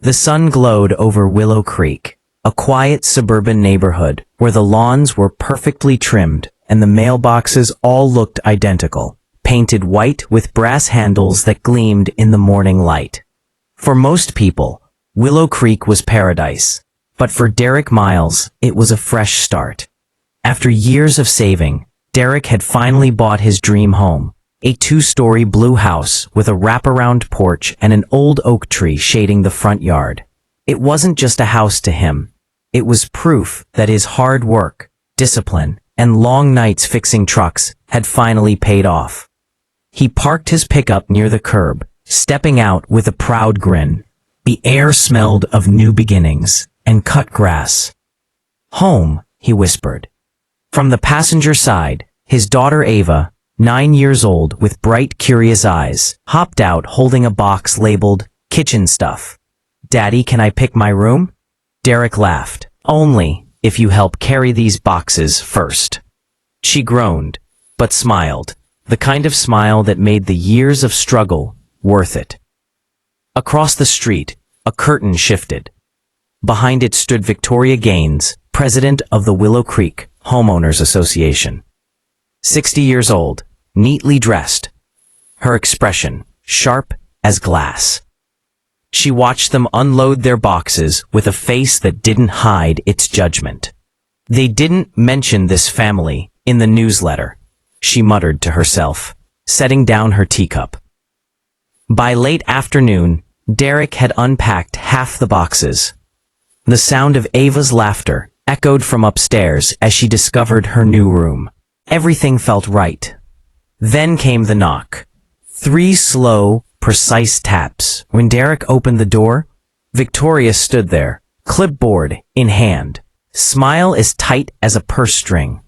The sun glowed over Willow Creek, a quiet suburban neighborhood where the lawns were perfectly trimmed and the mailboxes all looked identical, painted white with brass handles that gleamed in the morning light. For most people, Willow Creek was paradise, but for Derek Miles, it was a fresh start. After years of saving, Derek had finally bought his dream home, a 2-story blue house with a wraparound porch and an old oak tree shading the front yard. It wasn't just a house to him. It was proof that his hard work, discipline, and long nights fixing trucks had finally paid off. He parked his pickup near the curb, stepping out with a proud grin. The air smelled of new beginnings and cut grass. "Home," he whispered. From the passenger side, his daughter Ava, 9 years old with bright, curious eyes, hopped out holding a box labeled kitchen stuff. "Daddy, can I pick my room?" Derek laughed. "Only if you help carry these boxes first." She groaned, but smiled, the kind of smile that made the years of struggle worth it. Across the street, a curtain shifted. Behind it stood Victoria Gaines, president of the Willow Creek Homeowners Association. 60 years old, neatly dressed, her expression sharp as glass. She watched them unload their boxes with a face that didn't hide its judgment. "They didn't mention this family in the newsletter," she muttered to herself, setting down her teacup. By late afternoon, Derek had unpacked half the boxes. The sound of Ava's laughter echoed from upstairs as she discovered her new room. Everything felt right. Then came the knock. 3 slow, precise taps. When Derek opened the door, Victoria stood there, clipboard in hand, smile as tight as a purse string.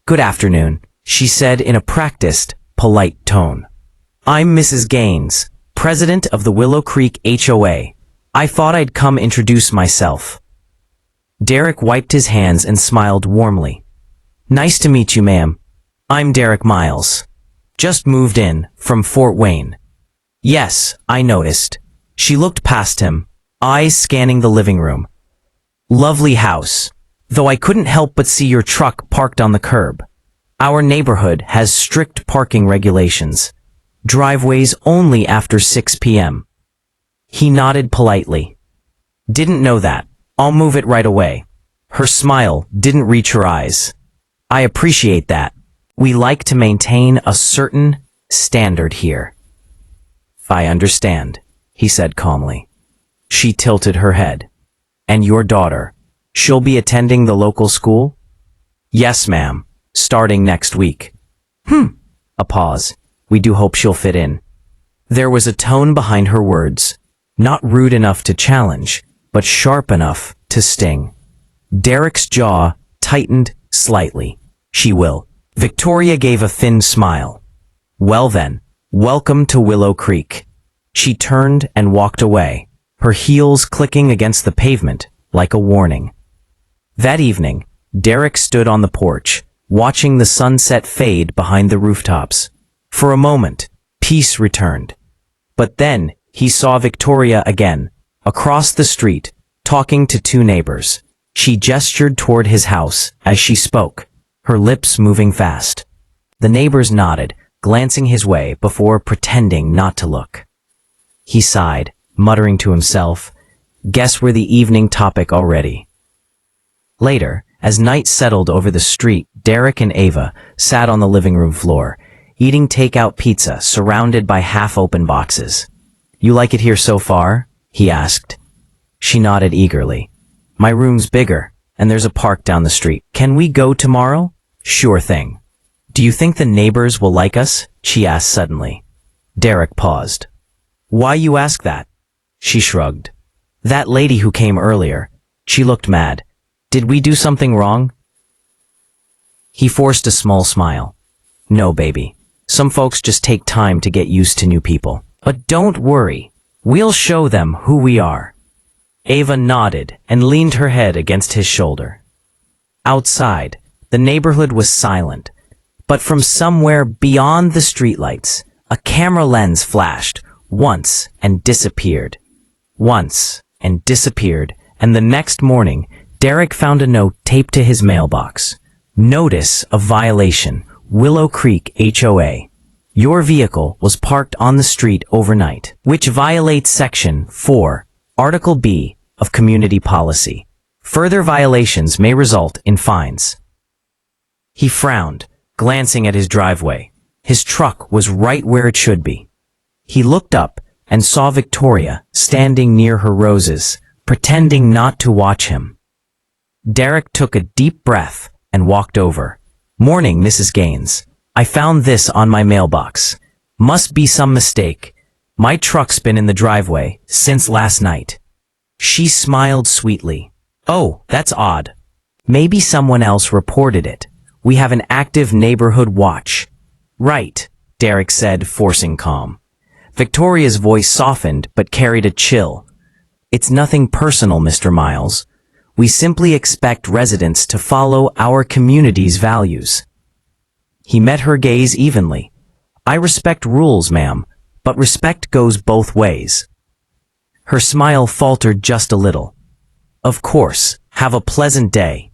"Good afternoon," she said in a practiced, polite tone. "I'm Mrs. Gaines, president of the Willow Creek HOA. I thought I'd come introduce myself." Derek wiped his hands and smiled warmly. "Nice to meet you, ma'am. I'm Derek Miles. Just moved in from Fort Wayne." "Yes, I noticed." She looked past him, eyes scanning the living room. "Lovely house, though I couldn't help but see your truck parked on the curb. Our neighborhood has strict parking regulations. Driveways only after 6 p.m. He nodded politely. "Didn't know that. I'll move it right away." Her smile didn't reach her eyes. "I appreciate that. We like to maintain a certain standard here." "I understand," he said calmly. She tilted her head. "And your daughter, she'll be attending the local school?" "Yes, ma'am, starting next week." A pause. "We do hope she'll fit in." There was a tone behind her words, not rude enough to challenge, but sharp enough to sting. Derek's jaw tightened slightly. "She will." Victoria gave a thin smile. "Well then, welcome to Willow Creek." She turned and walked away, her heels clicking against the pavement like a warning. That evening, Derek stood on the porch, watching the sunset fade behind the rooftops. For a moment, peace returned. But then, he saw Victoria again, across the street, talking to 2 neighbors. She gestured toward his house as she spoke, her lips moving fast. The neighbors nodded, glancing his way before pretending not to look. He sighed, muttering to himself, "Guess we're the evening topic already." Later, as night settled over the street, Derek and Ava sat on the living room floor, eating takeout pizza surrounded by half-open boxes. "You like it here so far?" he asked. She nodded eagerly. "My room's bigger, and there's a park down the street. Can we go tomorrow?" "Sure thing." "Do you think the neighbors will like us?" she asked suddenly. Derek paused. "Why you ask that?" She shrugged. "That lady who came earlier, she looked mad. Did we do something wrong?" He forced a small smile. "No, baby. Some folks just take time to get used to new people. But don't worry. We'll show them who we are." Ava nodded and leaned her head against his shoulder. Outside, the neighborhood was silent, but from somewhere beyond the streetlights, a camera lens flashed once and disappeared. Once and disappeared, and the next morning, Derek found a note taped to his mailbox. Notice of violation, Willow Creek HOA. Your vehicle was parked on the street overnight, which violates Section 4, Article B of Community Policy. Further violations may result in fines. He frowned, glancing at his driveway. His truck was right where it should be. He looked up and saw Victoria standing near her roses, pretending not to watch him. Derek took a deep breath and walked over. Morning, Mrs. Gaines. I found this on my mailbox. Must be some mistake. My truck's been in the driveway since last night. She smiled sweetly. Oh, that's odd. Maybe someone else reported it. We have an active neighborhood watch. Right, Derek said, forcing calm. Victoria's voice softened but carried a chill. It's nothing personal, Mr. Miles. We simply expect residents to follow our community's values. He met her gaze evenly. I respect rules, ma'am, but respect goes both ways. Her smile faltered just a little. Of course, have a pleasant day.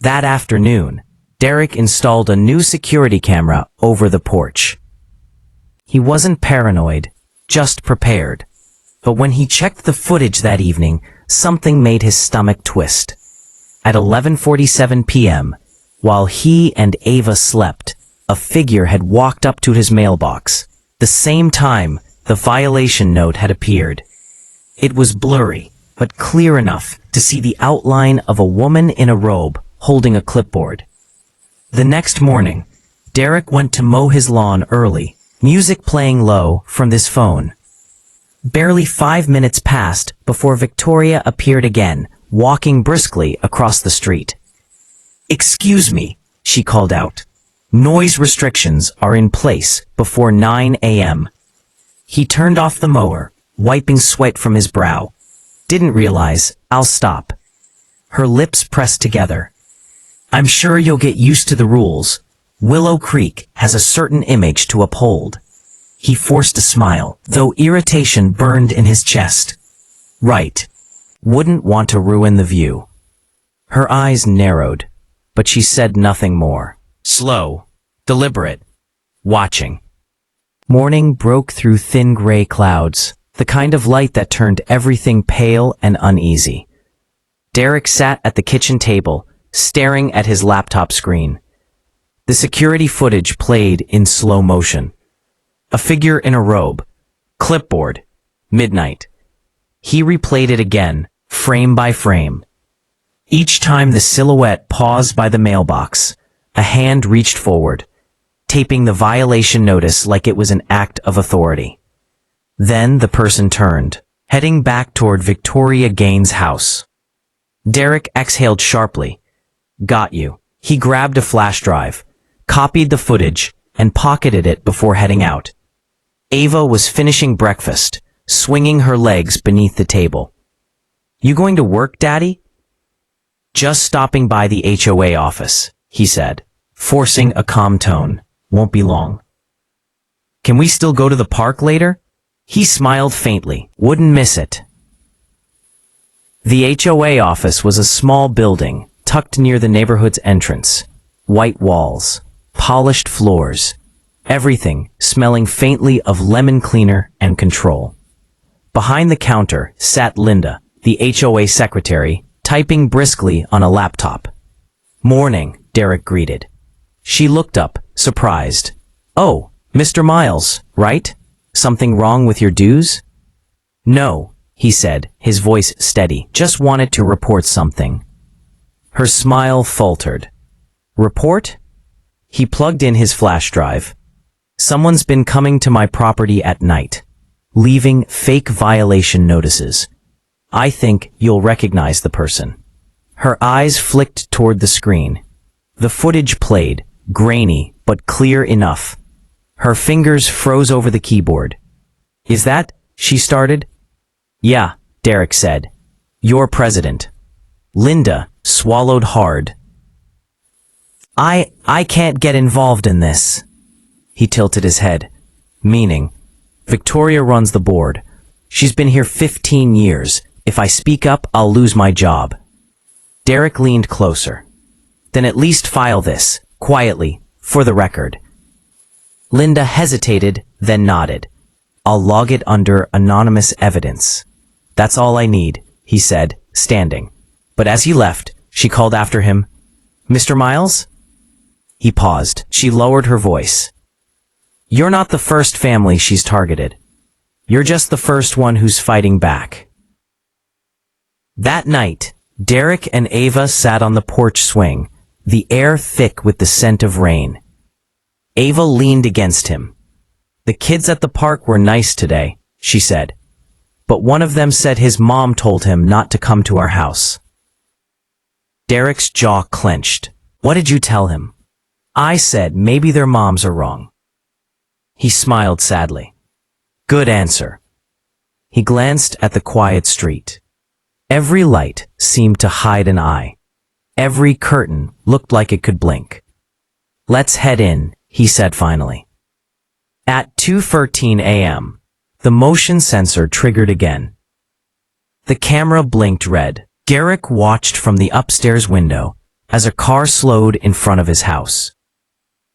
That afternoon, Derek installed a new security camera over the porch. He wasn't paranoid, just prepared. But when he checked the footage that evening, something made his stomach twist. At 11:47 p.m., while he and Ava slept, a figure had walked up to his mailbox. The same time, the violation note had appeared. It was blurry, but clear enough to see the outline of a woman in a robe holding a clipboard. The next morning, Derek went to mow his lawn early, music playing low from his phone. Barely 5 minutes passed before Victoria appeared again, walking briskly across the street. Excuse me, she called out. Noise restrictions are in place before 9 a.m. He turned off the mower, wiping sweat from his brow. Didn't realize, I'll stop. Her lips pressed together. I'm sure you'll get used to the rules. Willow Creek has a certain image to uphold. He forced a smile, though irritation burned in his chest. Right. Wouldn't want to ruin the view. Her eyes narrowed, but she said nothing more. Slow, deliberate, watching. Morning broke through thin gray clouds, the kind of light that turned everything pale and uneasy. Derek sat at the kitchen table, staring at his laptop screen. The security footage played in slow motion. A figure in a robe. Clipboard. Midnight. He replayed it again, frame by frame. Each time the silhouette paused by the mailbox, a hand reached forward, taping the violation notice like it was an act of authority. Then the person turned, heading back toward Victoria Gaines' house. Derek exhaled sharply. Got you. He grabbed a flash drive, copied the footage, and pocketed it before heading out. Ava was finishing breakfast, swinging her legs beneath the table. You going to work, Daddy? Just stopping by the HOA office, he said, forcing a calm tone. Won't be long. Can we still go to the park later? He smiled faintly. Wouldn't miss it. The HOA office was a small building, tucked near the neighborhood's entrance. White walls, polished floors, everything smelling faintly of lemon cleaner and control. Behind the counter sat Linda, the HOA secretary, typing briskly on a laptop. Morning, Derek greeted. She looked up, surprised. Oh, Mr. Miles, right? Something wrong with your dues? No, he said, his voice steady. Just wanted to report something. Her smile faltered. Report? He plugged in his flash drive. Someone's been coming to my property at night, leaving fake violation notices. I think you'll recognize the person. Her eyes flicked toward the screen. The footage played, grainy but clear enough. Her fingers froze over the keyboard. Is that? She started. Yeah, Derek said. Your president. Linda swallowed hard. I can't get involved in this. He tilted his head. Meaning, Victoria runs the board. She's been here 15 years, If I speak up, I'll lose my job. Derek leaned closer. Then at least file this, quietly, for the record. Linda hesitated, then nodded. I'll log it under anonymous evidence. That's all I need, he said, standing. But as he left, she called after him, Mr. Miles? He paused. She lowered her voice. You're not the first family she's targeted. You're just the first one who's fighting back. That night, Derek and Ava sat on the porch swing, the air thick with the scent of rain. Ava leaned against him. The kids at the park were nice today, she said. But one of them said his mom told him not to come to our house. Derek's jaw clenched. What did you tell him? I said maybe their moms are wrong. He smiled sadly. Good answer. He glanced at the quiet street. Every light seemed to hide an eye. Every curtain looked like it could blink. Let's head in, he said finally. At 2:13 a.m., the motion sensor triggered again. The camera blinked red. Derek watched from the upstairs window as a car slowed in front of his house.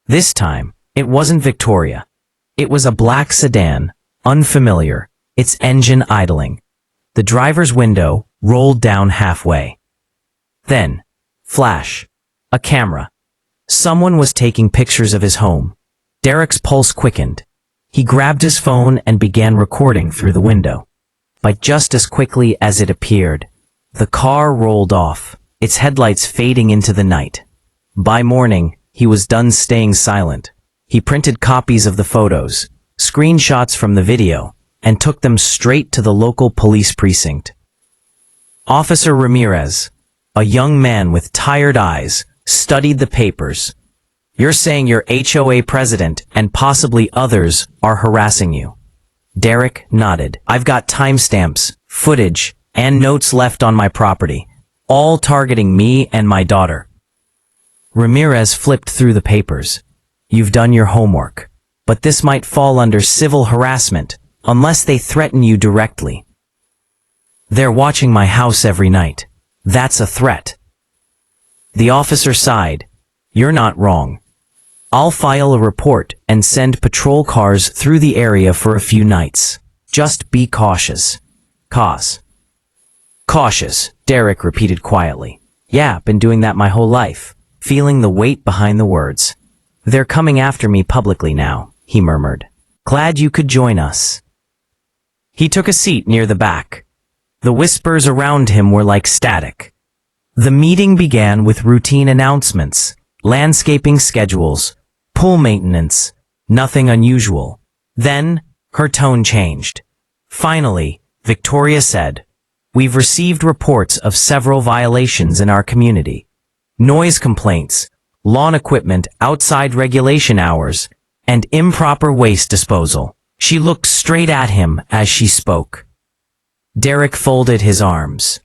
This time, it wasn't Victoria. It was a black sedan, unfamiliar, its engine idling. The driver's window rolled down halfway. Then, flash, a camera. Someone was taking pictures of his home. Derek's pulse quickened. He grabbed his phone and began recording through the window. But just as quickly as it appeared, the car rolled off, its headlights fading into the night. By morning, he was done staying silent. He printed copies of the photos, screenshots from the video, and took them straight to the local police precinct. Officer Ramirez, a young man with tired eyes, studied the papers. You're saying your HOA president and possibly others are harassing you. Derek nodded. I've got timestamps, footage, and notes left on my property, all targeting me and my daughter. Ramirez flipped through the papers. You've done your homework, but this might fall under civil harassment unless they threaten you directly. They're watching my house every night. That's a threat. The officer sighed. You're not wrong. I'll file a report and send patrol cars through the area for a few nights. Just be cautious. Cautious, Derek repeated quietly. Yeah, been doing that my whole life, feeling the weight behind the words. They're coming after me publicly now, he murmured. Glad you could join us. He took a seat near the back. The whispers around him were like static. The meeting began with routine announcements, landscaping schedules, pool maintenance, nothing unusual. Then, her tone changed. Finally, Victoria said, We've received reports of several violations in our community. Noise complaints, lawn equipment outside regulation hours, and improper waste disposal. She looked straight at him as she spoke. Derek folded his arms.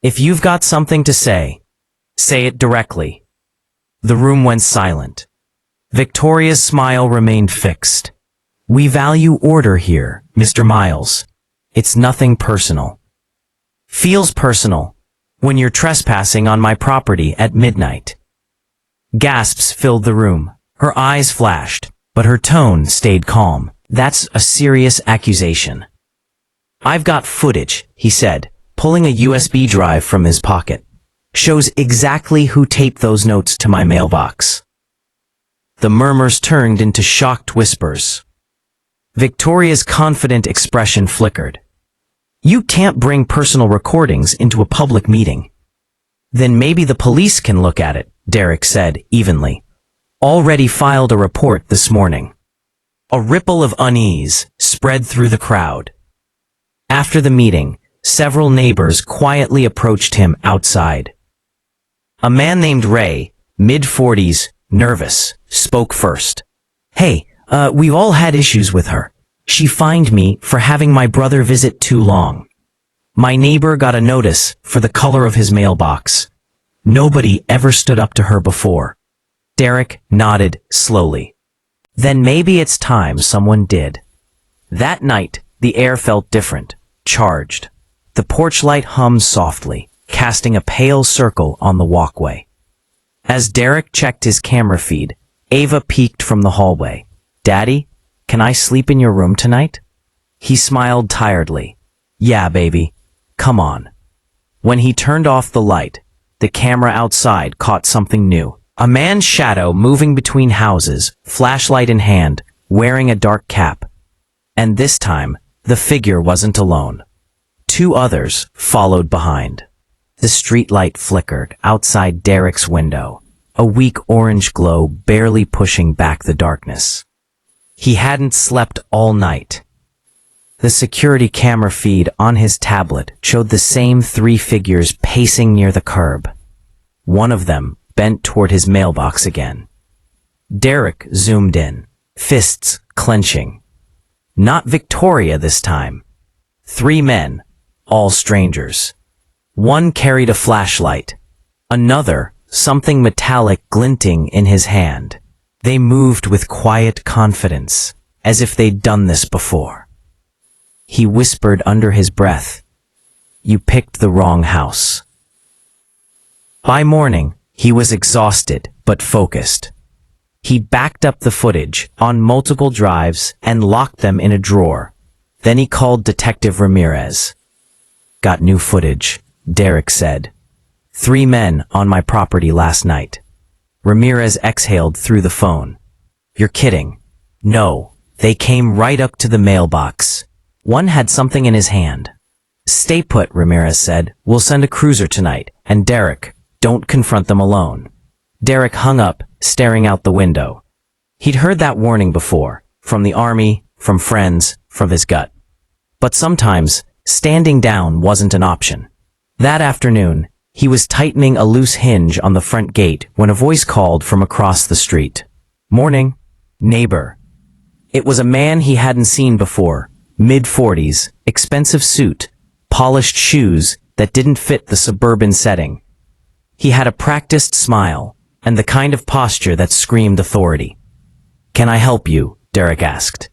If you've got something to say it directly. The room went silent. Victoria's smile remained fixed. We value order here, Mr. Miles. It's nothing personal. Feels personal when you're trespassing on my property at midnight. Gasps filled the room. Her eyes flashed, but her tone stayed calm. That's a serious accusation. I've got footage, he said, pulling a USB drive from his pocket. Shows exactly who taped those notes to my mailbox. The murmurs turned into shocked whispers. Victoria's confident expression flickered. You can't bring personal recordings into a public meeting. Then maybe the police can look at it, Derek said evenly. Already filed a report this morning. A ripple of unease spread through the crowd. After the meeting, several neighbors quietly approached him outside. A man named Ray, mid-40s, nervous, spoke first. Hey, we've all had issues with her. She fined me for having my brother visit too long. My neighbor got a notice for the color of his mailbox. Nobody ever stood up to her before. Derek nodded slowly. Then maybe it's time someone did. That night, the air felt different, charged. The porch light hummed softly, casting a pale circle on the walkway. As Derek checked his camera feed, Ava peeked from the hallway. "Daddy, can I sleep in your room tonight?" He smiled tiredly. "Yeah, baby. Come on." When he turned off the light, the camera outside caught something new. A man's shadow moving between houses, flashlight in hand, wearing a dark cap. And this time, the figure wasn't alone. Two others followed behind. The streetlight flickered outside Derek's window, a weak orange glow barely pushing back the darkness. He hadn't slept all night. The security camera feed on his tablet showed the same three figures pacing near the curb. One of them bent toward his mailbox again. Derek zoomed in, fists clenching. Not Victoria this time. Three men, all strangers. One carried a flashlight. Another, something metallic glinting in his hand. They moved with quiet confidence, as if they'd done this before. He whispered under his breath, "You picked the wrong house." By morning, he was exhausted but focused. He backed up the footage on multiple drives and locked them in a drawer. Then he called Detective Ramirez. "Got new footage," Derek said. "Three men on my property last night." Ramirez exhaled through the phone. "You're kidding." "No, they came right up to the mailbox. One had something in his hand." "Stay put," Ramirez said. "We'll send a cruiser tonight. And Derek, don't confront them alone." Derek hung up, staring out the window. He'd heard that warning before, from the army, from friends, from his gut. But sometimes, standing down wasn't an option. That afternoon, he was tightening a loose hinge on the front gate when a voice called from across the street. "Morning, neighbor." It was a man he hadn't seen before, mid-40s, expensive suit, polished shoes that didn't fit the suburban setting. He had a practiced smile, and the kind of posture that screamed authority. "Can I help you?" Derek asked.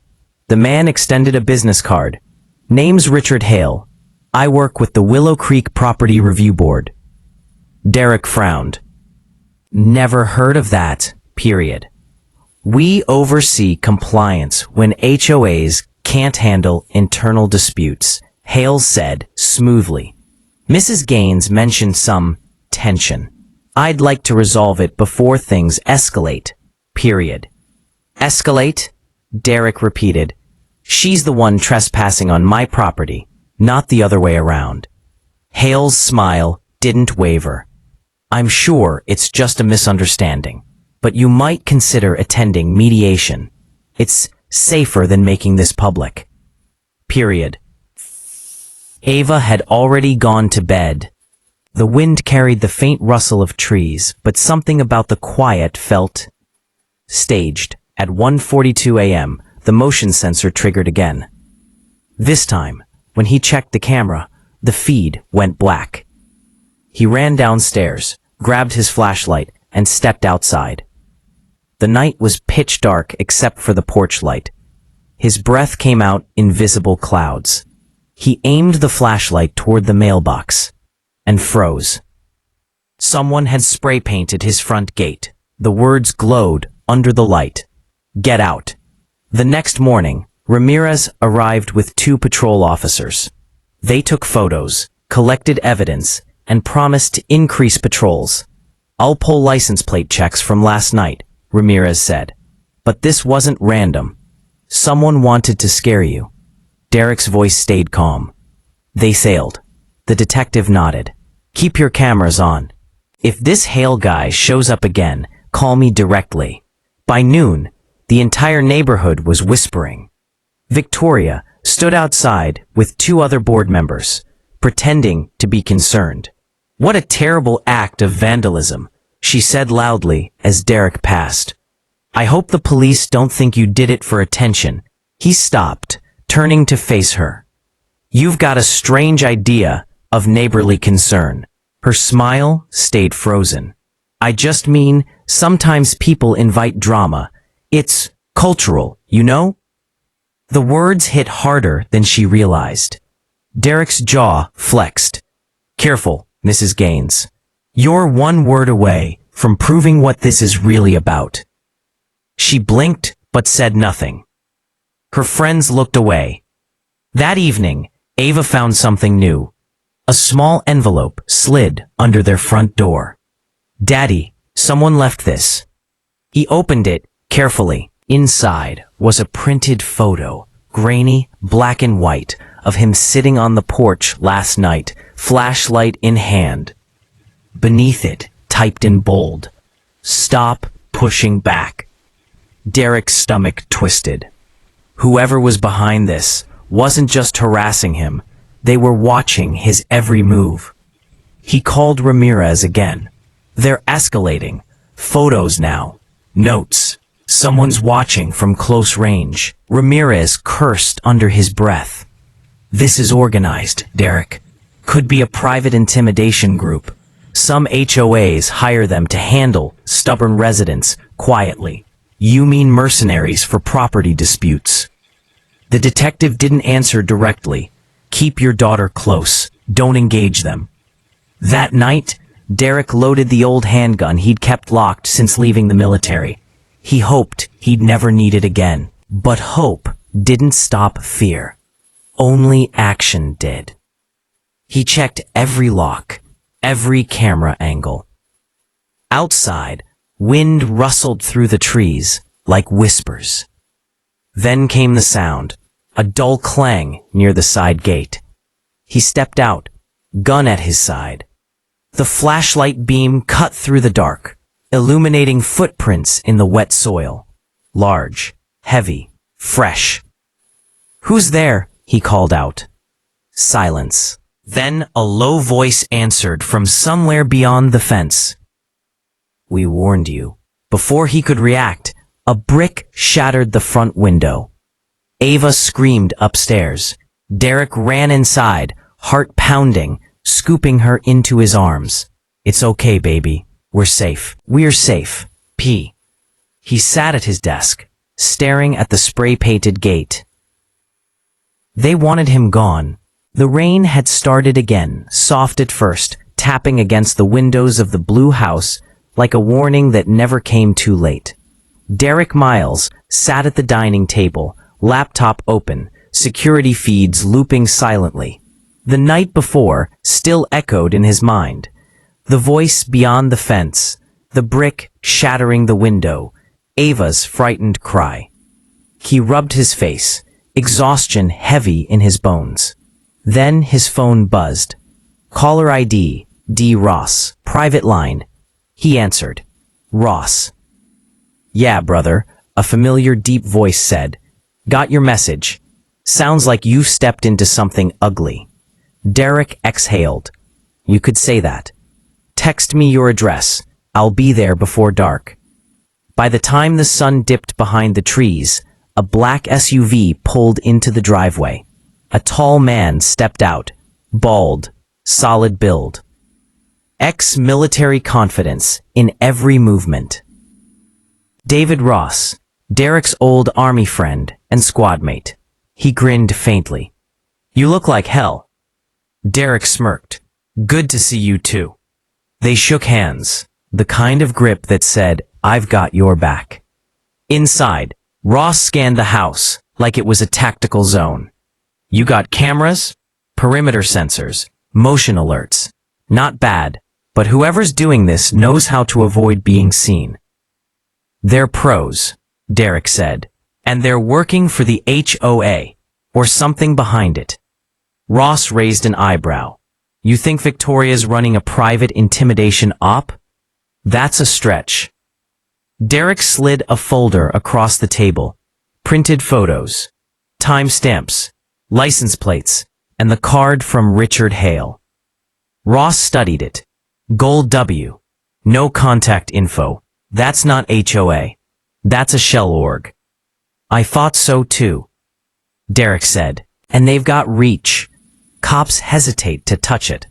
The man extended a business card. "Name's Richard Hale. I work with the Willow Creek Property Review Board." Derek frowned. "Never heard of that, period. We oversee compliance when HOAs can't handle internal disputes," Hale said smoothly. "Mrs. Gaines mentioned some tension. I'd like to resolve it before things escalate, period." "Escalate?" Derek repeated. "She's the one trespassing on my property, not the other way around." Hale's smile didn't waver. "I'm sure it's just a misunderstanding, but you might consider attending mediation. It's safer than making this public. Period." Ava had already gone to bed. The wind carried the faint rustle of trees, but something about the quiet felt staged. At 1:42 a.m., the motion sensor triggered again. This time, when he checked the camera, the feed went black. He ran downstairs, grabbed his flashlight, and stepped outside. The night was pitch dark except for the porch light. His breath came out in visible clouds. He aimed the flashlight toward the mailbox and froze. Someone had spray painted his front gate. The words glowed under the light. "Get out." The next morning, Ramirez arrived with 2 patrol officers. They took photos, collected evidence, and promised to increase patrols. "I'll pull license plate checks from last night," Ramirez said. "But this wasn't random. Someone wanted to scare you." Derek's voice stayed calm. "They sailed." The detective nodded. "Keep your cameras on. If this Hale guy shows up again, call me directly." By noon, the entire neighborhood was whispering. Victoria stood outside with 2 other board members, pretending to be concerned. "What a terrible act of vandalism," she said loudly as Derek passed. "I hope the police don't think you did it for attention." He stopped, turning to face her. "You've got a strange idea of neighborly concern." Her smile stayed frozen. "I just mean, sometimes people invite drama. It's cultural, you know?" The words hit harder than she realized. Derek's jaw flexed. Careful, Mrs. Gaines. You're one word away from proving what this is really about. She blinked but said nothing. Her friends looked away. That evening, Ava found something new. A small envelope slid under their front door. Daddy, someone left this. He opened it carefully. Inside was a printed photo, grainy, black and white, of him sitting on the porch last night, flashlight in hand. Beneath it, typed in bold, "Stop pushing back." Derek's stomach twisted. Whoever was behind this wasn't just harassing him, they were watching his every move. He called Ramirez again. They're escalating. Photos now. Notes. Someone's watching from close range. Ramirez cursed under his breath. This is organized, Derek. Could be a private intimidation group. Some HOAs hire them to handle stubborn residents quietly. You mean mercenaries for property disputes. The detective didn't answer directly. Keep your daughter close. Don't engage them. That night, Derek loaded the old handgun he'd kept locked since leaving the military. He hoped he'd never need it again. But hope didn't stop fear. Only action did. He checked every lock, every camera angle. Outside, wind rustled through the trees like whispers. Then came the sound, a dull clang near the side gate. He stepped out, gun at his side. The flashlight beam cut through the dark, illuminating footprints in the wet soil. Large, heavy, fresh. "Who's there?" he called out. Silence. Then a low voice answered from somewhere beyond the fence. "We warned you." Before he could react, a brick shattered the front window. Ava screamed upstairs. Derek ran inside, heart pounding, scooping her into his arms. "It's okay, baby. We're safe. We're safe." He sat at his desk, staring at the spray-painted gate. They wanted him gone. The rain had started again, soft at first, tapping against the windows of the blue house like a warning that never came too late. Derek Miles sat at the dining table, laptop open, security feeds looping silently. The night before still echoed in his mind. The voice beyond the fence, the brick shattering the window, Ava's frightened cry. He rubbed his face, exhaustion heavy in his bones. Then his phone buzzed. Caller ID, D. Ross, private line. He answered. "Ross." "Yeah, brother," a familiar deep voice said. "Got your message. Sounds like you've stepped into something ugly." Derek exhaled. "You could say that. Text me your address. I'll be there before dark." By the time the sun dipped behind the trees, a black SUV pulled into the driveway. A tall man stepped out, bald, solid build. Ex-military confidence in every movement. David Ross, Derek's old army friend and squad mate. He grinned faintly. "You look like hell." Derek smirked. "Good to see you too." They shook hands, the kind of grip that said, "I've got your back." Inside, Ross scanned the house like it was a tactical zone. "You got cameras, perimeter sensors, motion alerts. Not bad, but whoever's doing this knows how to avoid being seen." "They're pros," Derek said, "and they're working for the HOA, or something behind it." Ross raised an eyebrow. "You think Victoria's running a private intimidation op?" "That's a stretch." Derek slid a folder across the table. Printed photos, timestamps, license plates, and the card from Richard Hale. Ross studied it. Gold W. No contact info. That's not HOA. That's a shell org. "I thought so too," Derek said. "And they've got reach. Cops hesitate to touch it."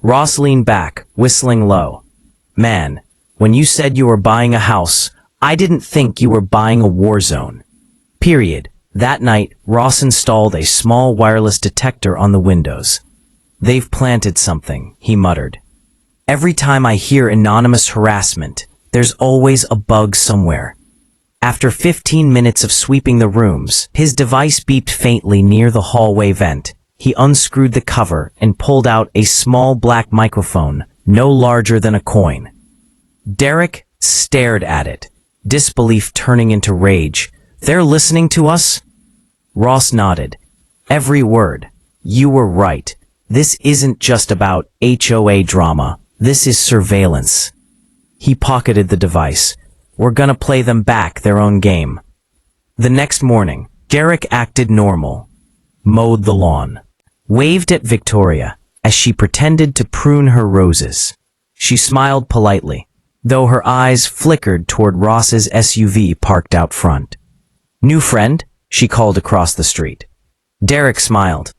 Ross leaned back, whistling low. "Man, when you said you were buying a house, I didn't think you were buying a war zone. Period. That night, Ross installed a small wireless detector on the windows. "They've planted something," he muttered. "Every time I hear anonymous harassment, there's always a bug somewhere." After 15 minutes of sweeping the rooms, his device beeped faintly near the hallway vent. He unscrewed the cover and pulled out a small black microphone, no larger than a coin. Derek stared at it, disbelief turning into rage. "They're listening to us?" Ross nodded. "Every word. You were right. This isn't just about HOA drama. This is surveillance." He pocketed the device. "We're gonna play them back their own game." The next morning, Derek acted normal. Mowed the lawn. Waved at Victoria as she pretended to prune her roses. She smiled politely, though her eyes flickered toward Ross's SUV parked out front. "New friend?" she called across the street. Derek smiled.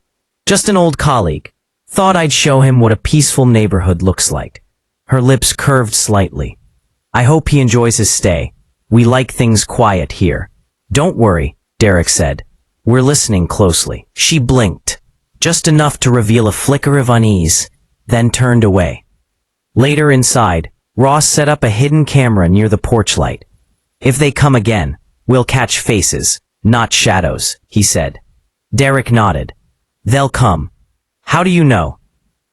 "Just an old colleague. Thought I'd show him what a peaceful neighborhood looks like." Her lips curved slightly. "I hope he enjoys his stay. We like things quiet here." "Don't worry," Derek said. "We're listening closely." She blinked, just enough to reveal a flicker of unease, then turned away. Later inside, Ross set up a hidden camera near the porch light. "If they come again, we'll catch faces, not shadows," he said. Derek nodded. "They'll come." "How do you know?"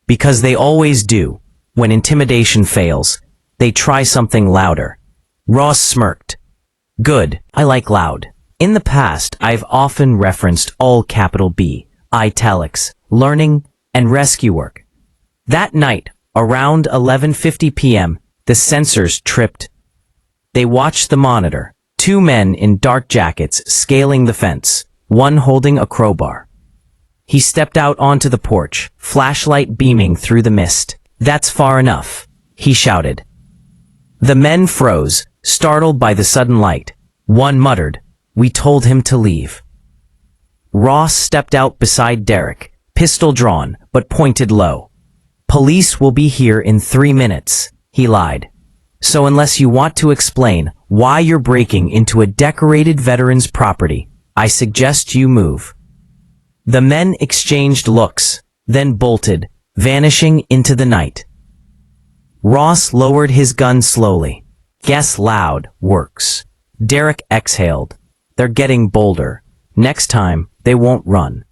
"Because they always do. When intimidation fails, they try something louder." Ross smirked. "Good, I like loud. In the past, I've often referenced all capital B, italics, learning, and rescue work." That night, around 11:50 p.m., the sensors tripped. They watched the monitor. Two men in dark jackets scaling the fence, one holding a crowbar. He stepped out onto the porch, flashlight beaming through the mist. "That's far enough," he shouted. The men froze, startled by the sudden light. One muttered, "We told him to leave." Ross stepped out beside Derek, pistol drawn, but pointed low. "Police will be here in 3 minutes," he lied. "So unless you want to explain why you're breaking into a decorated veteran's property, I suggest you move." The men exchanged looks, then bolted, vanishing into the night. Ross lowered his gun slowly. "Guess loud works." Derek exhaled. "They're getting bolder. Next time, they won't run."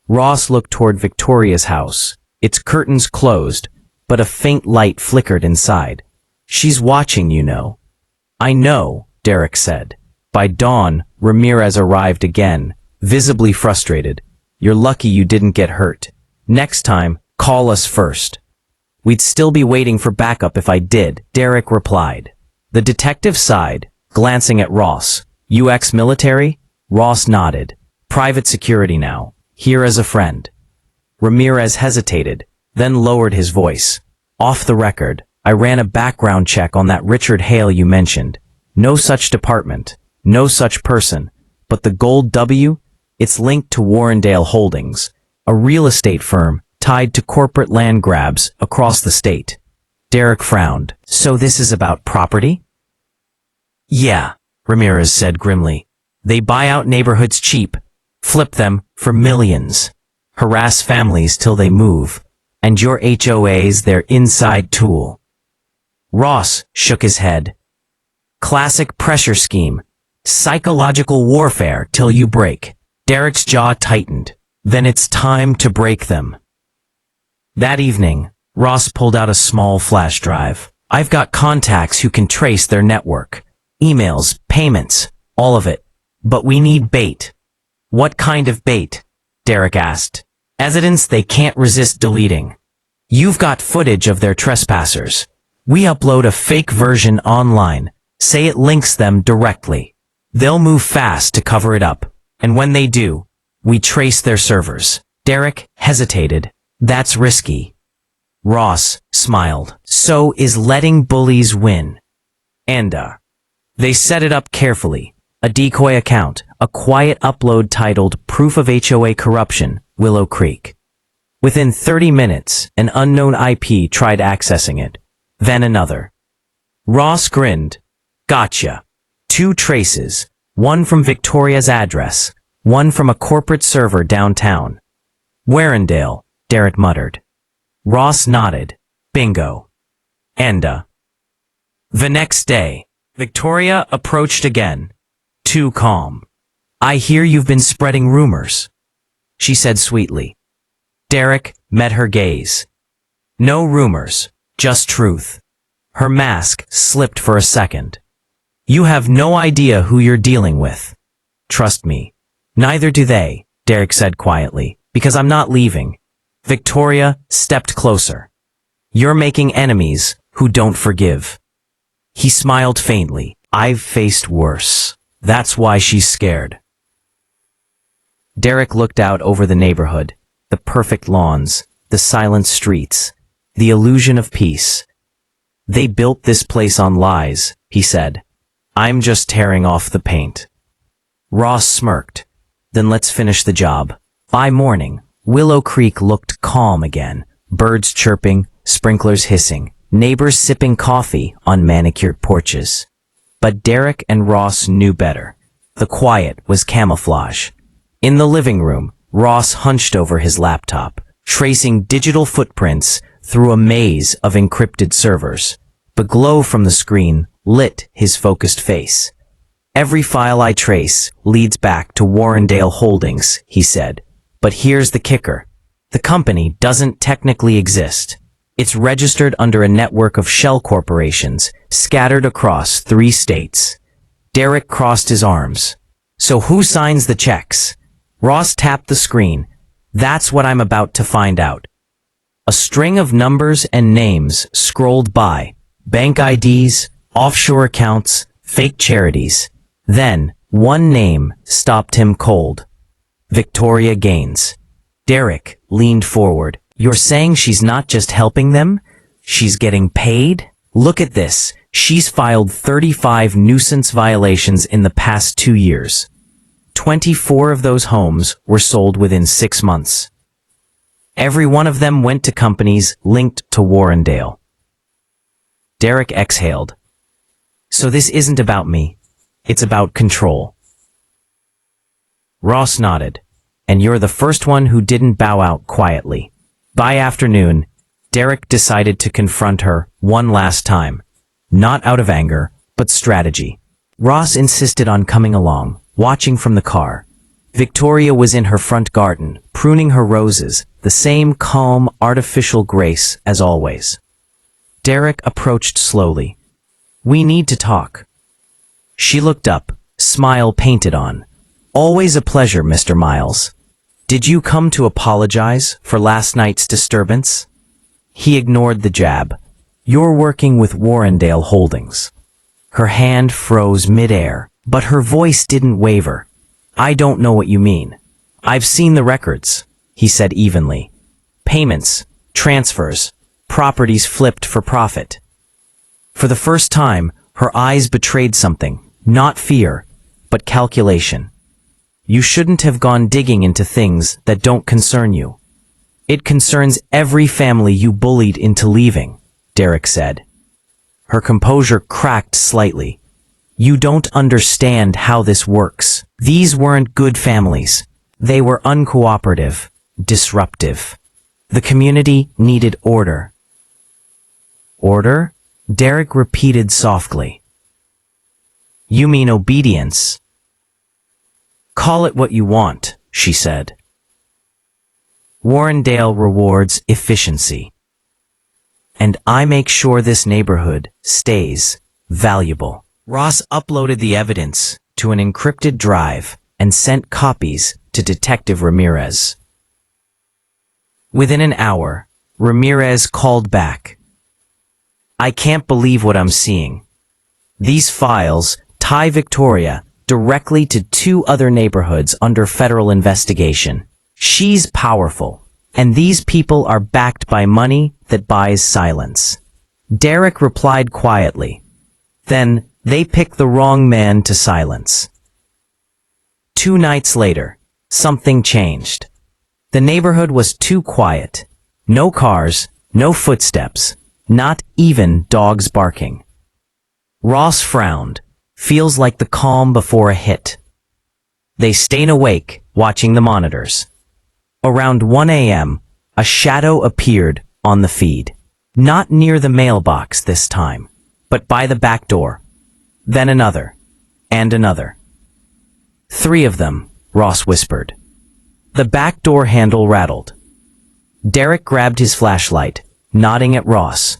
Ross looked toward Victoria's house, its curtains closed, but a faint light flickered inside. "She's watching, you know." "I know," Derek said. By dawn, Ramirez arrived again, visibly frustrated. "You're lucky you didn't get hurt. Next time, call us first." "We'd still be waiting for backup if I did," Derek replied. The detective sighed, glancing at Ross. "You ex-military?" Ross nodded. "Private security now. Here as a friend." Ramirez hesitated, then lowered his voice. "Off the record, I ran a background check on that Richard Hale you mentioned. No such department, no such person, but the Gold W? It's linked to Warrendale Holdings, a real estate firm tied to corporate land grabs across the state." Derek frowned. "So this is about property?" "Yeah," Ramirez said grimly. "They buy out neighborhoods cheap, flip them for millions, harass families till they move, and your HOA's their inside tool." Ross shook his head. "Classic pressure scheme. Psychological warfare till you break." Derek's jaw tightened. "Then it's time to break them." That evening, Ross pulled out a small flash drive. "I've got contacts who can trace their network. Emails, payments, all of it. But we need bait." "What kind of bait?" Derek asked. "Evidence they can't resist deleting. You've got footage of their trespassers. We upload a fake version online, say it links them directly. They'll move fast to cover it up, and when they do, we trace their servers." Derek hesitated. "That's risky." Ross smiled. "So is letting bullies win." And they set it up carefully. A decoy account, a quiet upload titled Proof of HOA Corruption, Willow Creek. Within 30 minutes, an unknown IP tried accessing it. Then another. Ross grinned. "Gotcha. 2 traces, one from Victoria's address, One from a corporate server downtown. Warrendale, Derek muttered. Ross nodded. Bingo. And, The next day, Victoria approached again. Too calm. I hear you've been spreading rumors, she said sweetly. Derek met her gaze. No rumors, just truth. Her mask slipped for a second. You have no idea who you're dealing with. Trust me. Neither do they, Derek said quietly, because I'm not leaving. Victoria stepped closer. You're making enemies who don't forgive. He smiled faintly. I've faced worse. That's why she's scared. Derek looked out over the neighborhood, the perfect lawns, the silent streets, the illusion of peace. They built this place on lies, he said. I'm just tearing off the paint. Ross smirked. Then let's finish the job. By morning, Willow Creek looked calm again. Birds chirping, sprinklers hissing, neighbors sipping coffee on manicured porches. But Derek and Ross knew better. The quiet was camouflage. In the living room, Ross hunched over his laptop, tracing digital footprints through a maze of encrypted servers. The glow from the screen lit his focused face. Every file I trace leads back to Warrendale Holdings, he said. But here's the kicker. The company doesn't technically exist. It's registered under a network of shell corporations scattered across 3 states. Derek crossed his arms. So who signs the checks? Ross tapped the screen. That's what I'm about to find out. A string of numbers and names scrolled by. Bank IDs, offshore accounts, fake charities. Then, one name stopped him cold. Victoria Gaines. Derek leaned forward. You're saying she's not just helping them? She's getting paid? Look at this. She's filed 35 nuisance violations in the past 2 years. 24 of those homes were sold within 6 months. Every one of them went to companies linked to Warrendale. Derek exhaled. So this isn't about me. It's about control. Ross nodded. And you're the first one who didn't bow out quietly. By afternoon, Derek decided to confront her one last time. Not out of anger, but strategy. Ross insisted on coming along, watching from the car. Victoria was in her front garden, pruning her roses, the same calm, artificial grace as always. Derek approached slowly. We need to talk. She looked up, smile painted on. Always a pleasure, Mr. Miles. Did you come to apologize for last night's disturbance? He ignored the jab. You're working with Warrendale Holdings. Her hand froze midair, but her voice didn't waver. I don't know what you mean. I've seen the records, he said evenly. Payments, transfers, properties flipped for profit. For the first time, her eyes betrayed something, not fear, but calculation. You shouldn't have gone digging into things that don't concern you. It concerns every family you bullied into leaving, Derek said. Her composure cracked slightly. You don't understand how this works. These weren't good families. They were uncooperative, disruptive. The community needed order. Order? Derek repeated softly. You mean obedience? Call it what you want, she said. Warrendale rewards efficiency. And I make sure this neighborhood stays valuable. Ross uploaded the evidence to an encrypted drive and sent copies to Detective Ramirez. Within an hour, Ramirez called back. I can't believe what I'm seeing. These files tie Victoria directly to 2 other neighborhoods under federal investigation. She's powerful, and these people are backed by money that buys silence. Derek replied quietly. Then they picked the wrong man to silence. 2 nights later, something changed. The neighborhood was too quiet. No cars, no footsteps, not even dogs barking. Ross frowned. Feels like the calm before a hit. They stayed awake, watching the monitors. Around 1 a.m., a shadow appeared on the feed. Not near the mailbox this time, but by the back door. Then another, and another. 3 of them, Ross whispered. The back door handle rattled. Derek grabbed his flashlight, nodding at Ross.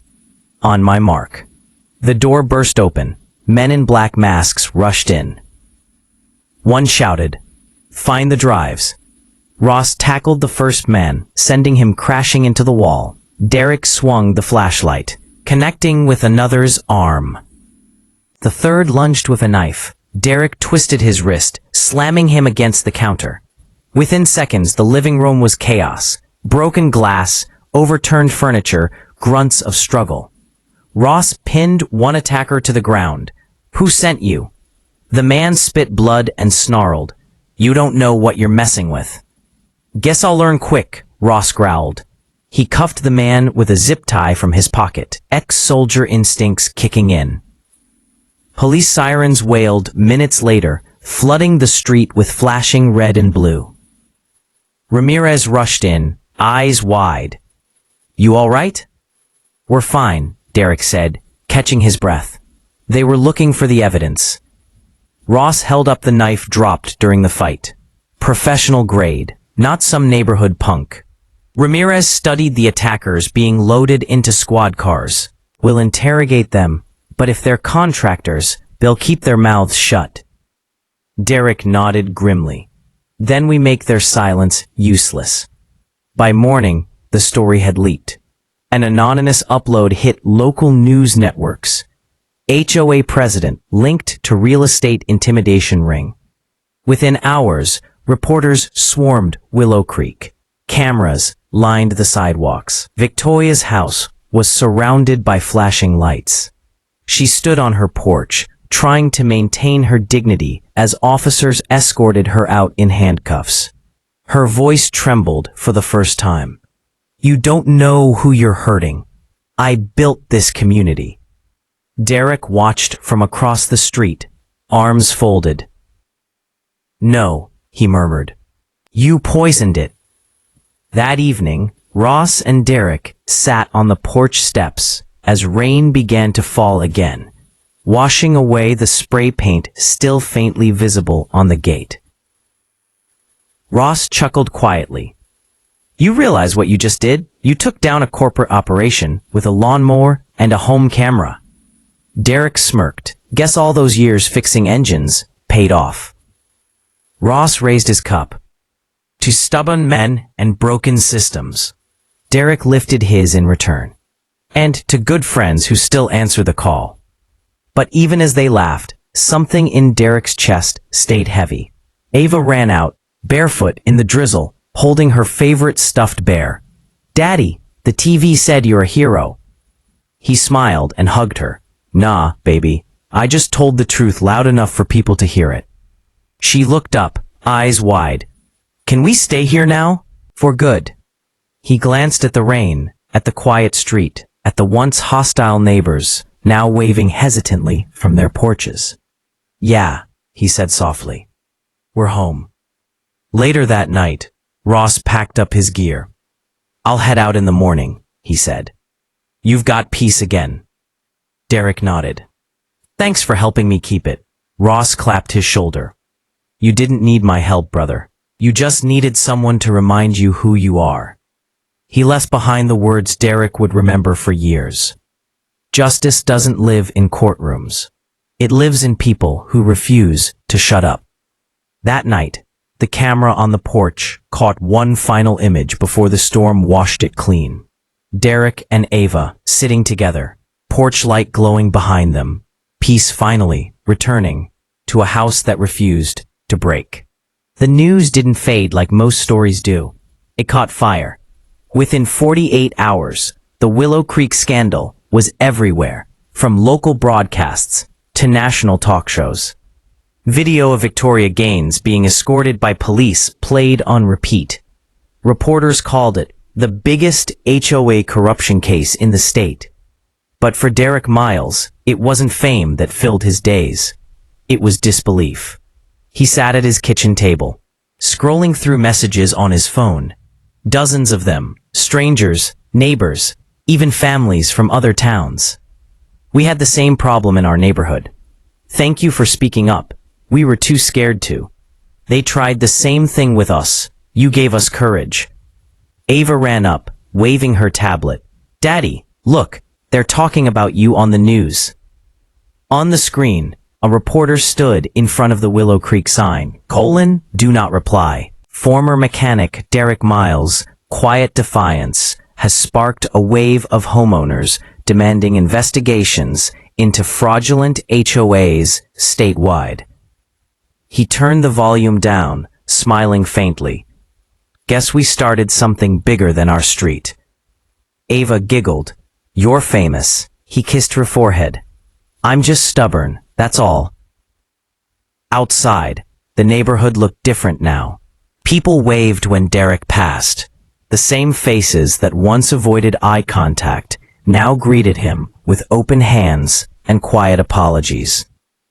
On my mark. The door burst open. Men in black masks rushed in. One shouted, "Find the drives." Ross tackled the first man, sending him crashing into the wall. Derek swung the flashlight, connecting with another's arm. The third lunged with a knife. Derek twisted his wrist, slamming him against the counter. Within seconds, the living room was chaos. Broken glass, overturned furniture, grunts of struggle. Ross pinned one attacker to the ground. "Who sent you?" The man spit blood and snarled, "You don't know what you're messing with." "Guess I'll learn quick," Ross growled. He cuffed the man with a zip tie from his pocket, ex-soldier instincts kicking in. Police sirens wailed minutes later, flooding the street with flashing red and blue. Ramirez rushed in, eyes wide. "You all right?" "We're fine," Derek said, catching his breath. They were looking for the evidence. Ross held up the knife dropped during the fight. Professional grade, not some neighborhood punk. Ramirez studied the attackers being loaded into squad cars. "We'll interrogate them, but if they're contractors, they'll keep their mouths shut." Derek nodded grimly. "Then we make their silence useless." By morning, the story had leaked. An anonymous upload hit local news networks. HOA president linked to real estate intimidation ring. Within hours, reporters swarmed Willow Creek. Cameras lined the sidewalks. Victoria's house was surrounded by flashing lights. She stood on her porch, trying to maintain her dignity as officers escorted her out in handcuffs. Her voice trembled for the first time. "You don't know who you're hurting. I built this community." Derek watched from across the street, arms folded. "No," he murmured. "You poisoned it." That evening, Ross and Derek sat on the porch steps as rain began to fall again, washing away the spray paint still faintly visible on the gate. Ross chuckled quietly. "You realize what you just did? You took down a corporate operation with a lawnmower and a home camera." Derek smirked. "Guess all those years fixing engines paid off." Ross raised his cup. "To stubborn men and broken systems." Derek lifted his in return. "And to good friends who still answer the call." But even as they laughed, something in Derek's chest stayed heavy. Ava ran out, barefoot in the drizzle, holding her favorite stuffed bear. "Daddy, the TV said you're a hero." He smiled and hugged her. "Nah, baby, I just told the truth loud enough for people to hear it." She looked up, eyes wide. "Can we stay here now? For good?" He glanced at the rain, at the quiet street, at the once hostile neighbors, now waving hesitantly from their porches. "Yeah," he said softly. "We're home." Later that night, Ross packed up his gear. "I'll head out in the morning," he said. "You've got peace again." Derek nodded. "Thanks for helping me keep it." Ross clapped his shoulder. "You didn't need my help, brother. You just needed someone to remind you who you are." He left behind the words Derek would remember for years. Justice doesn't live in courtrooms. It lives in people who refuse to shut up. That night, the camera on the porch caught one final image before the storm washed it clean. Derek and Ava sitting together, porch light glowing behind them, peace finally returning to a house that refused to break. The news didn't fade like most stories do. It caught fire. Within 48 hours, the Willow Creek scandal was everywhere, from local broadcasts to national talk shows. Video of Victoria Gaines being escorted by police played on repeat. Reporters called it the biggest HOA corruption case in the state. But for Derek Miles, it wasn't fame that filled his days. It was disbelief. He sat at his kitchen table, scrolling through messages on his phone. Dozens of them, strangers, neighbors, even families from other towns. We had the same problem in our neighborhood. Thank you for speaking up. We were too scared to. They tried the same thing with us. You gave us courage. Ava ran up, waving her tablet. Daddy, look, they're talking about you on the news. On the screen, a reporter stood in front of the Willow Creek sign. Do not reply. Former mechanic Derek Miles' quiet defiance has sparked a wave of homeowners demanding investigations into fraudulent HOAs statewide. He turned the volume down, smiling faintly. Guess we started something bigger than our street. Ava giggled. You're famous. He kissed her forehead. I'm just stubborn, that's all. Outside, the neighborhood looked different now. People waved when Derek passed. The same faces that once avoided eye contact now greeted him with open hands and quiet apologies.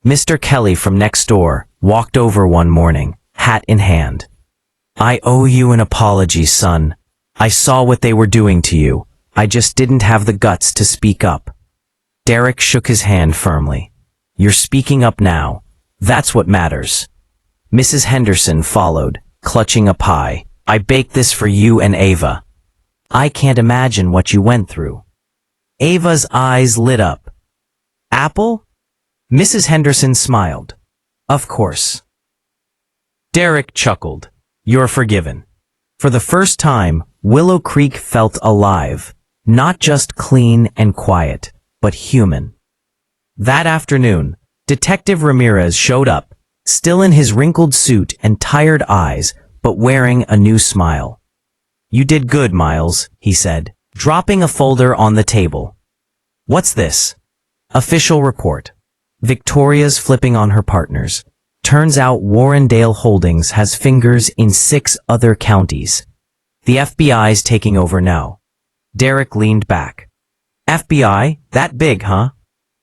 Mr. Kelly from next door walked over one morning, hat in hand. I owe you an apology, son. I saw what they were doing to you. I just didn't have the guts to speak up. Derek shook his hand firmly. You're speaking up now. That's what matters. Mrs. Henderson followed, clutching a pie. I baked this for you and Ava. I can't imagine what you went through. Ava's eyes lit up. Apple? Mrs. Henderson smiled. Of course. Derek chuckled. You're forgiven. For the first time, Willow Creek felt alive. Not just clean and quiet, but human. That afternoon, Detective Ramirez showed up, still in his wrinkled suit and tired eyes, but wearing a new smile. You did good, Miles, he said, dropping a folder on the table. What's this? Official report. Victoria's flipping on her partners. Turns out Warrendale Holdings has fingers in 6 other counties. The FBI's taking over now. Derek leaned back. FBI? That big, huh?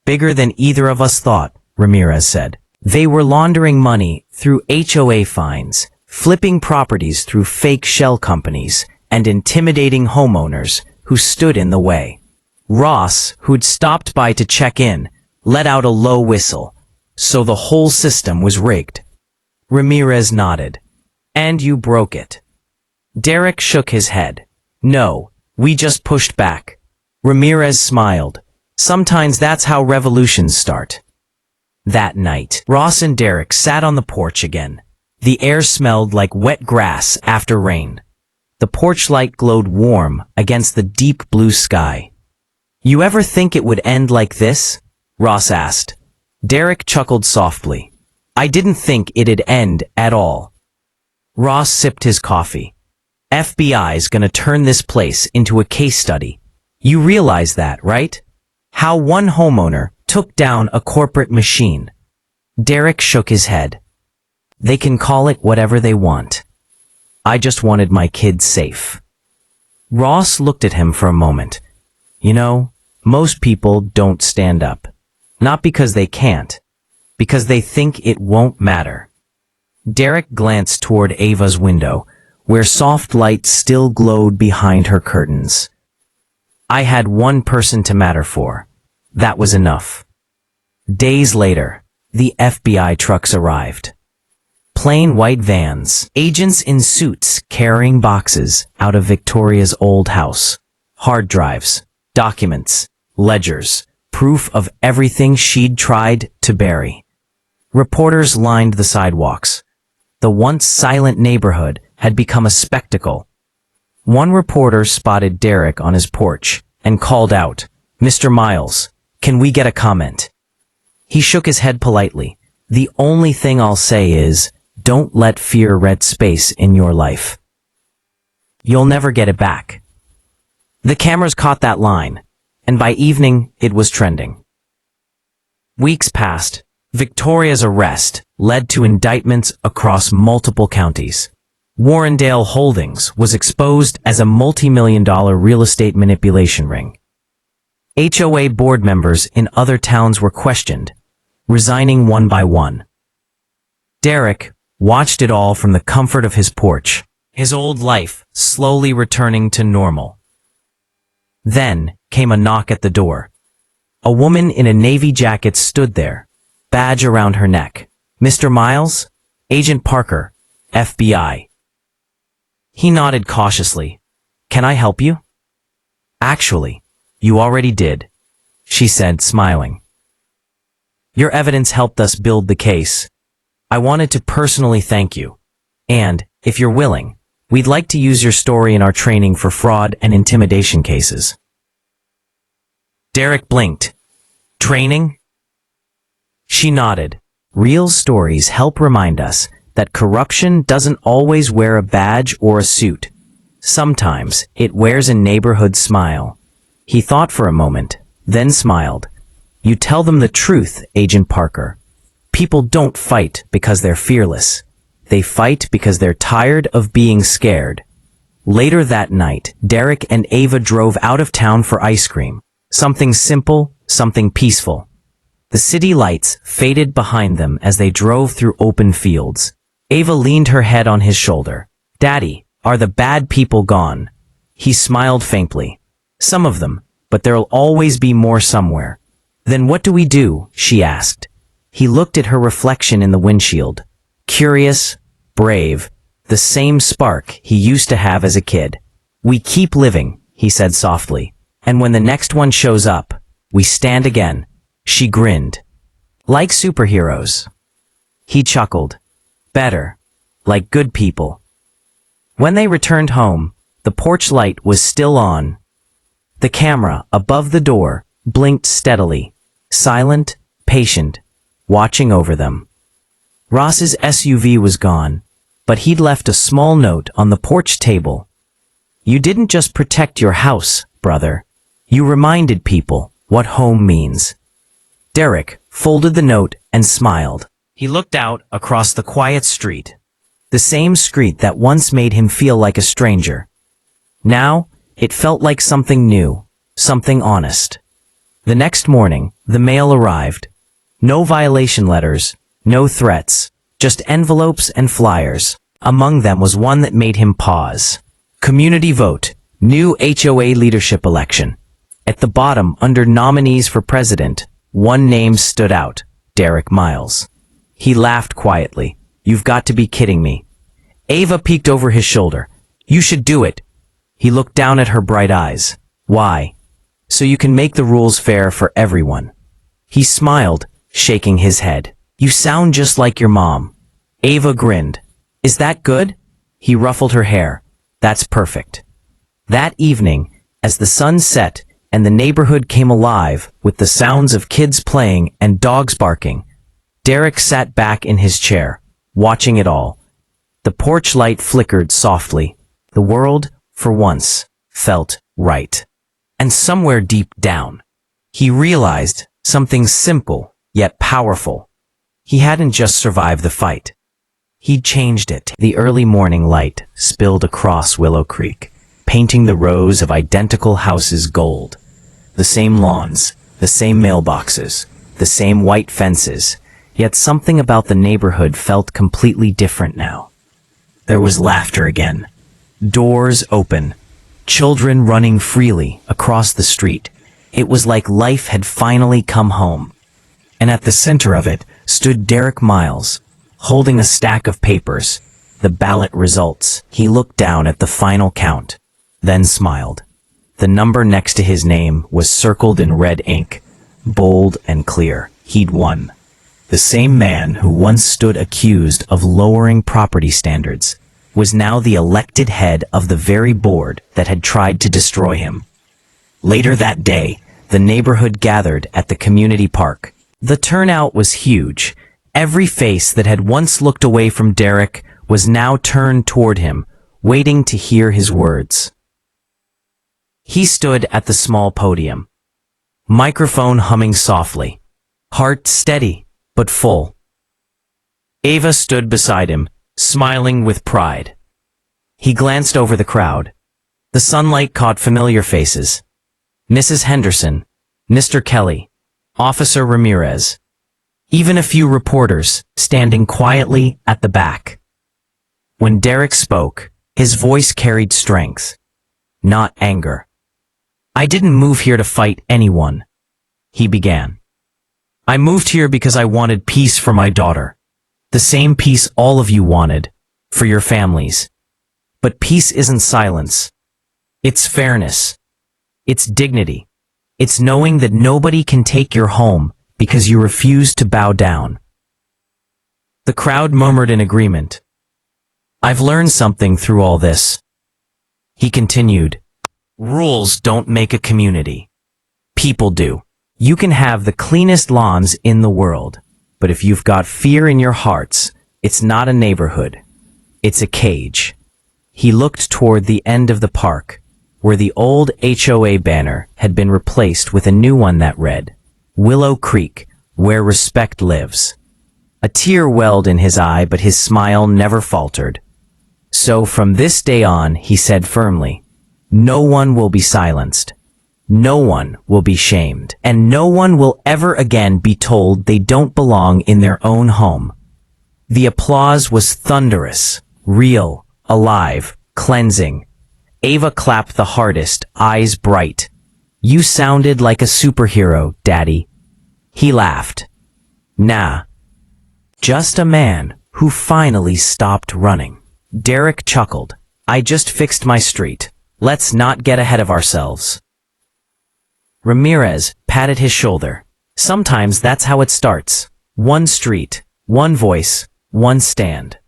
Bigger than either of us thought, Ramirez said. They were laundering money through HOA fines, flipping properties through fake shell companies, and intimidating homeowners who stood in the way. Ross, who'd stopped by to check in, let out a low whistle. So the whole system was rigged. Ramirez nodded. And you broke it. Derek shook his head. No, we just pushed back. Ramirez smiled. Sometimes that's how revolutions start. That night, Ross and Derek sat on the porch again. The air smelled like wet grass after rain. The porch light glowed warm against the deep blue sky. You ever think it would end like this? Ross asked. Derek chuckled softly. I didn't think it'd end at all. Ross sipped his coffee. FBI's gonna turn this place into a case study. You realize that, right? How one homeowner took down a corporate machine. Derek shook his head. They can call it whatever they want. I just wanted my kids safe. Ross looked at him for a moment. You know, most people don't stand up. Not because they can't, because they think it won't matter. Derek glanced toward Ava's window, where soft light still glowed behind her curtains. I had one person to matter for. That was enough. Days later, the FBI trucks arrived. Plain white vans, agents in suits carrying boxes out of Victoria's old house. Hard drives, documents, ledgers, proof of everything she'd tried to bury. Reporters lined the sidewalks. The once silent neighborhood had become a spectacle. One reporter spotted Derek on his porch and called out, Mr. Miles, can we get a comment? He shook his head politely. The only thing I'll say is, don't let fear rent space in your life. You'll never get it back. The cameras caught that line, and by evening, it was trending. Weeks passed. Victoria's arrest led to indictments across multiple counties. Warrendale Holdings was exposed as a multi-million-dollar real estate manipulation ring. HOA board members in other towns were questioned, resigning one by one. Derek watched it all from the comfort of his porch, his old life slowly returning to normal. Then came a knock at the door. A woman in a navy jacket stood there, badge around her neck. "Mr. Miles? Agent Parker, FBI." He nodded cautiously. "Can I help you?" "Actually, you already did," she said, smiling. "Your evidence helped us build the case. I wanted to personally thank you. And, if you're willing, we'd like to use your story in our training for fraud and intimidation cases." Derek blinked. "Training?" She nodded. "Real stories help remind us that corruption doesn't always wear a badge or a suit. Sometimes it wears a neighborhood smile." He thought for a moment, then smiled. "You tell them the truth, Agent Parker. People don't fight because they're fearless. They fight because they're tired of being scared." Later that night, Derek and Ava drove out of town for ice cream. Something simple, something peaceful. The city lights faded behind them as they drove through open fields. Ava leaned her head on his shoulder. "Daddy, are the bad people gone?" He smiled faintly. "Some of them, but there'll always be more somewhere." "Then what do we do?" she asked. He looked at her reflection in the windshield. Curious, brave, the same spark he used to have as a kid. "We keep living," he said softly. "And when the next one shows up, we stand again." She grinned. "Like superheroes." He chuckled. "Better. Like good people." When they returned home, the porch light was still on. The camera above the door blinked steadily, silent, patient, watching over them. Ross's SUV was gone, but he'd left a small note on the porch table. "You didn't just protect your house, brother. You reminded people what home means." Derek folded the note and smiled. He looked out across the quiet street, the same street that once made him feel like a stranger. Now, it felt like something new, something honest. The next morning, the mail arrived. No violation letters, no threats, just envelopes and flyers. Among them was one that made him pause. Community vote, new HOA leadership election. At the bottom, under nominees for president, one name stood out, Derek Miles. He laughed quietly. "You've got to be kidding me." Ava peeked over his shoulder. "You should do it." He looked down at her bright eyes. "Why?" "So you can make the rules fair for everyone." He smiled, shaking his head. "You sound just like your mom." Ava grinned. "Is that good?" He ruffled her hair. "That's perfect." That evening, as the sun set and the neighborhood came alive with the sounds of kids playing and dogs barking, Derek sat back in his chair, watching it all. The porch light flickered softly. The world, for once, felt right. And somewhere deep down, he realized something simple yet powerful. He hadn't just survived the fight. He'd changed it. The early morning light spilled across Willow Creek, painting the rows of identical houses gold. The same lawns, the same mailboxes, the same white fences, yet something about the neighborhood felt completely different now. There was laughter again. Doors open, children running freely across the street. It was like life had finally come home. And at the center of it stood Derek Miles, holding a stack of papers, the ballot results. He looked down at the final count, then smiled. The number next to his name was circled in red ink, bold and clear. He'd won. The same man who once stood accused of lowering property standards was now the elected head of the very board that had tried to destroy him. Later that day, the neighborhood gathered at the community park. The turnout was huge. Every face that had once looked away from Derek was now turned toward him, waiting to hear his words. He stood at the small podium, microphone humming softly, heart steady but full. Ava stood beside him, smiling with pride. He glanced over the crowd. The sunlight caught familiar faces. Mrs. Henderson, Mr. Kelly, Officer Ramirez. even a few reporters standing quietly at the back. When Derek spoke, his voice carried strength, not anger. "I didn't move here to fight anyone," he began. "I moved here because I wanted peace for my daughter. The same peace all of you wanted, for your families. But peace isn't silence. It's fairness. It's dignity. It's knowing that nobody can take your home because you refuse to bow down." The crowd murmured in agreement. "I've learned something through all this," he continued. "Rules don't make a community. People do. You can have the cleanest lawns in the world, but if you've got fear in your hearts, it's not a neighborhood. It's a cage." He looked toward the end of the park, where the old HOA banner had been replaced with a new one that read, "Willow Creek, where respect lives." A tear welled in his eye, but his smile never faltered. "So from this day on," he said firmly, "no one will be silenced. No one will be shamed, and no one will ever again be told they don't belong in their own home." The applause was thunderous, real, alive, cleansing. Ava clapped the hardest, eyes bright. "You sounded like a superhero, Daddy." He laughed. "Nah, just a man who finally stopped running." Derek chuckled. "I just fixed my street. Let's not get ahead of ourselves." Ramirez patted his shoulder. "Sometimes that's how it starts. One street, one voice, one stand."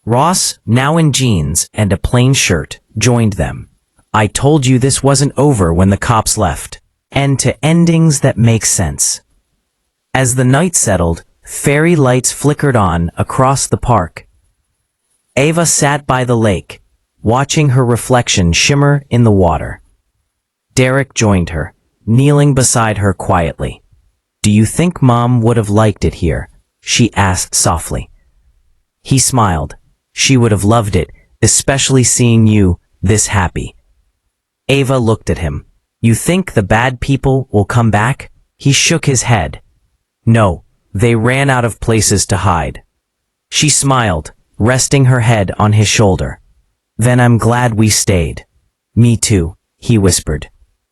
Ross, now in jeans and a plain shirt, joined them. "I told you this wasn't over when the cops left. End to endings that make sense." As the night settled, fairy lights flickered on across the park. Ava sat by the lake, watching her reflection shimmer in the water. Derek joined her, kneeling beside her quietly. "Do you think Mom would have liked it here?" she asked softly. He smiled. "She would have loved it, especially seeing you this happy." Ava looked at him. "You think the bad people will come back?" He shook his head. "No, they ran out of places to hide." She smiled, resting her head on his shoulder. "Then I'm glad we stayed." "Me too," he whispered.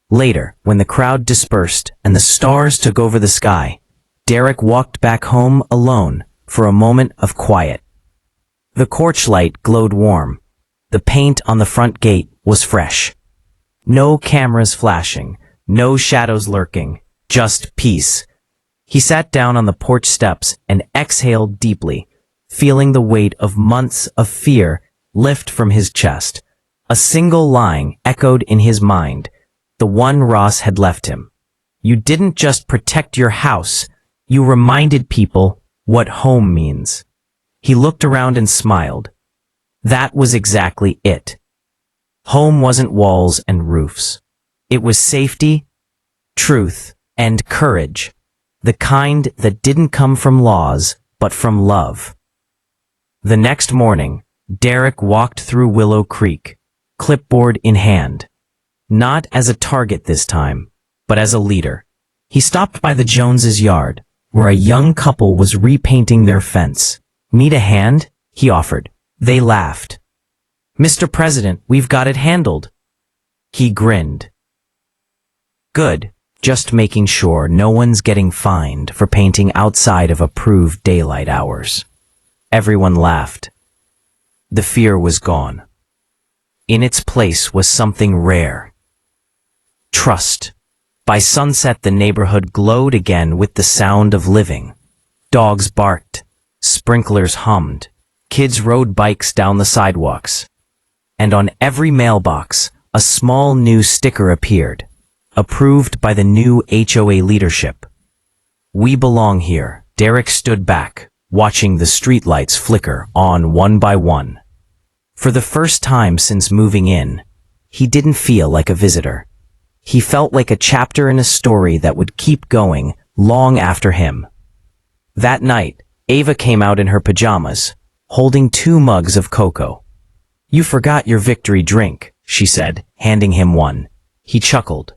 Later, when the crowd dispersed and the stars took over the sky, Derek walked back home alone for a moment of quiet. The porch light glowed warm. The paint on the front gate was fresh. No cameras flashing, no shadows lurking, just peace. He sat down on the porch steps and exhaled deeply, feeling the weight of months of fear lift from his chest. A single line echoed in his mind, the one Ross had left him. "You didn't just protect your house, you reminded people what home means." He looked around and smiled. That was exactly it. Home wasn't walls and roofs. It was safety, truth, and courage. The kind that didn't come from laws, but from love. The next morning, Derek walked through Willow Creek, clipboard in hand. Not as a target this time, but as a leader. He stopped by the Joneses' yard, where a young couple was repainting their fence. "Need a hand?" he offered. They laughed. "Mr. President, we've got it handled." He grinned. "Good, just making sure no one's getting fined for painting outside of approved daylight hours." Everyone laughed. The fear was gone. In its place was something rare. Trust. By sunset, the neighborhood glowed again with the sound of living. Dogs barked. Sprinklers hummed. Kids rode bikes down the sidewalks. And on every mailbox, a small new sticker appeared, approved by the new HOA leadership. "We belong here." Derek stood back, watching the streetlights flicker on one by one. For the first time since moving in, he didn't feel like a visitor. He felt like a chapter in a story that would keep going long after him. That night, Ava came out in her pajamas, holding 2 mugs of cocoa. "You forgot your victory drink," she said, handing him one. He chuckled.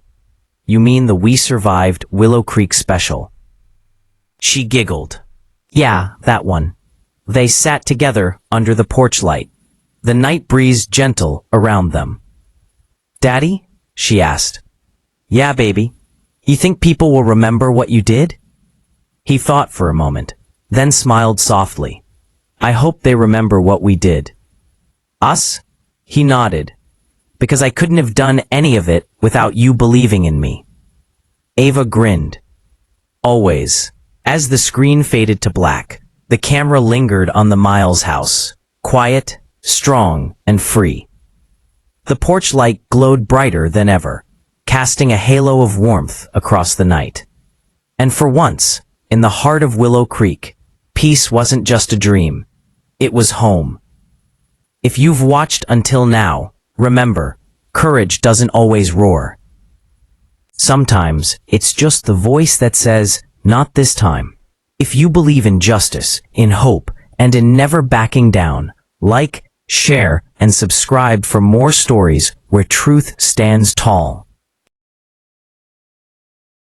"You mean the We Survived Willow Creek special?" She giggled. Yeah, that one. They sat together under the porch light, the night breeze gentle around them. Daddy? She asked. Yeah, baby. You think people will remember what you did? He thought for a moment, then smiled softly. I hope they remember what we did. Us? He nodded. Because I couldn't have done any of it without you believing in me. Ava grinned. Always. As the screen faded to black, the camera lingered on the Miles house, quiet, strong, and free. The porch light glowed brighter than ever, casting a halo of warmth across the night. And for once, in the heart of Willow Creek, peace wasn't just a dream. It was home. If you've watched until now, remember, courage doesn't always roar. Sometimes, it's just the voice that says, not this time. If you believe in justice, in hope, and in never backing down, like, share, and subscribe for more stories where truth stands tall.